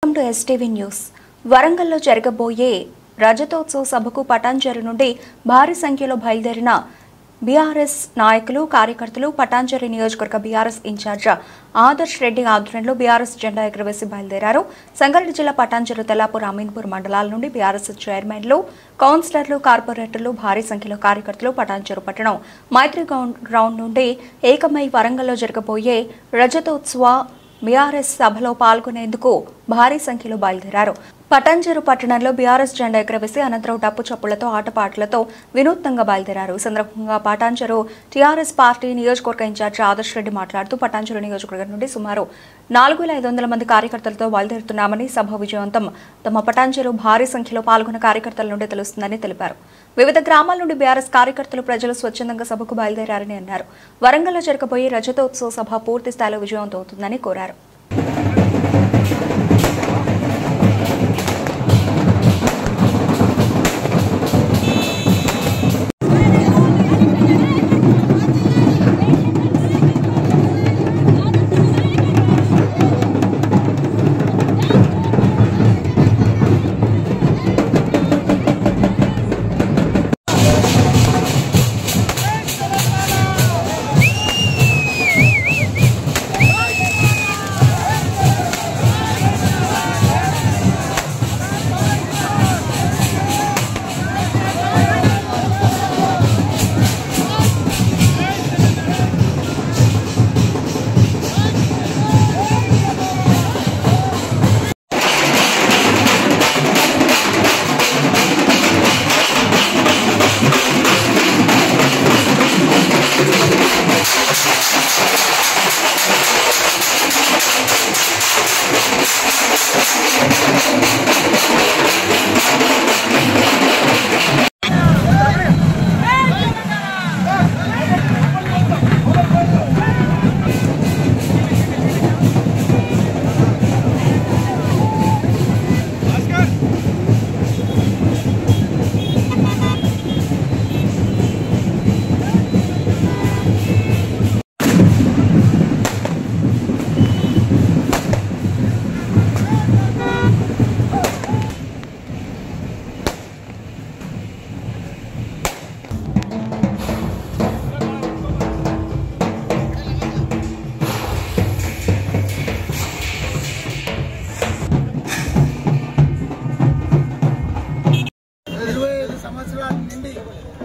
Welcome to STV news. వరంగల్లో జరగబోయే రజతోత్సవ సభకు పటాన్చెరు నుండి భారీ సంఖ్యలో బయలుదేరిన బీఆర్ఎస్ నాయకులు కార్యకర్తలు పటాన్చెరు నియోజకవర్గ బీఆర్ఎస్ ఇన్ఛార్జ్ ఆదర్శ్ రెడ్డి ఆధ్వర్యంలో బీఆర్ఎస్ జెండా ఎగురవేసి బయలుదేరారు. సంగారెడ్డి జిల్లా పటాన్చెరు, తెల్లాపూర్, అమీన్పూర్ మండలాల నుండి బీఆర్ఎస్ చైర్మన్లు, కౌన్సిలర్లు, కార్పొరేటర్లు భారీ సంఖ్యలో కార్యకర్తలు పటాన్చెరు పట్టణం మైత్రి గ్రౌండ్ నుండి ఏకమై వరంగల్లో జరగబోయే రజతోత్సవ బీఆర్ఎస్ సభలో పాల్గొనేందుకు భారీ సంఖ్యలో బయలుదేరారు. పటాన్చెరు పట్టణంలో బీఆర్ఎస్ జెండా ఎగురవేసి అనంతరం డప్పు చప్పులతో ఆటపాటలతో వినూత్నంగా బయలుదేరారు. ఈ సందర్భంగా పటాన్చెరు టీఆర్ఎస్ పార్టీ నియోజకవర్గ ఇన్ఛార్జ్ ఆదర్శ్ రెడ్డి మాట్లాడుతూ పటాన్చెరు నియోజకవర్గం నుండి సుమారు 4500 మంది కార్యకర్తలతో బయలుదేరుతున్నామని, సభ విజయవంతం తమ పటాన్చెరు భారీ సంఖ్యలో పాల్గొన్న కార్యకర్తల నుండి తెలుస్తుందని తెలిపారు. వివిధ గ్రామాల నుండి బీఆర్ఎస్ కార్యకర్తలు, ప్రజలు స్వచ్ఛందంగా సభకు బయలుదేరారని అన్నారు. వరంగల్లో జరగబోయే రజతోత్సవ సభ పూర్తి స్థాయిలో విజయవంతం అవుతుందని కోరారు.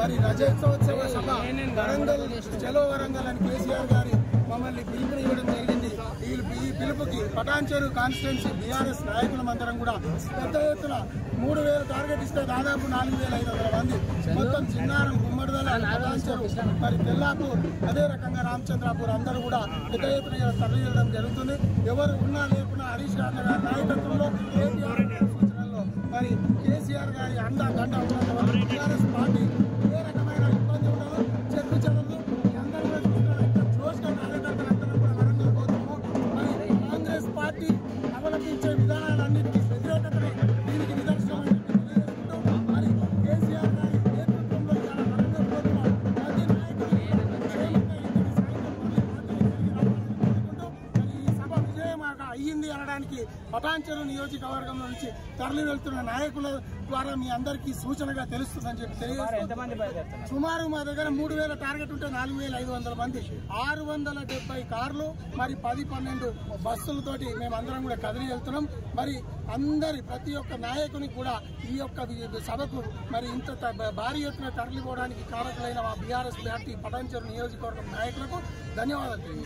మరి రజతోత్సవ సభ వరంగల్, చలో వరంగల్ అని కేసీఆర్ గారి మమ్మల్ని పిలుపునివ్వడం జరిగింది. ఈ పిలుపుకి పటాన్చెరు కాన్స్టిట్యున్సీ బీఆర్ఎస్ నాయకులమందరం కూడా పెద్ద ఎత్తున 3000 టార్గెట్ ఇస్తే దాదాపు 4500 మంది, మొత్తం చిన్నారం, గుమ్మడిదల, పటాన్చెరు, మరి తెల్లాపూర్, అదే రకంగా రామచంద్రాపూర్ అందరూ కూడా పెద్ద ఎత్తున తరలించడం జరుగుతుంది. ఎవరు ఉన్నా లేకున్నా హరీష్ రావు గారి నాయకత్వంలో, కేటీఆర్ గారి సూచనల్లో, మరి కేసీఆర్ గారి అండ దండ ఉన్నందువల్ల బీఆర్ఎస్ పార్టీ ఏ రకమైన ఇబ్బంది ఉండదు. చెట్టు చెడులు అందరూ కూడా చూస్తున్నారు. ఇక్కడ జోష్గా కార్యకర్తలందరూ కూడా వరంగల్ పోతున్నాము. మరి కాంగ్రెస్ పార్టీ అవలంబించే విధానాలన్నింటికీ వ్యతిరేకతనే దీనికి నిదర్శనం తెలియజేస్తూ, మరి కేసీఆర్ గారి నేతృత్వంలో ఇలా వరంగల్ పోతున్న ప్రతి నాయకులు ఈ సభ విజయమాగా అయ్యింది అనడానికి పటాన్చెరు నియోజకవర్గం నుంచి తరలి వెళ్తున్న నాయకుల ద్వారా మీ అందరికీ సూచనగా తెలుస్తుందని చెప్పి తెలియజేస్తారు. సుమారు మా దగ్గర 3000 టార్గెట్ ఉంటే 4500 మంది, 670 కార్లు, మరి 10-12 బస్సులతోటి మేమందరం కూడా కదిలి వెళ్తున్నాం. మరి ప్రతి ఒక్క నాయకునికి కూడా ఈ యొక్క సభకు మరి ఇంత భారీ ఎత్తున తరలిపోవడానికి కారకులైన మా బీఆర్ఎస్ పార్టీ పటాన్చెరు నియోజకవర్గం నాయకులకు ధన్యవాదాలు.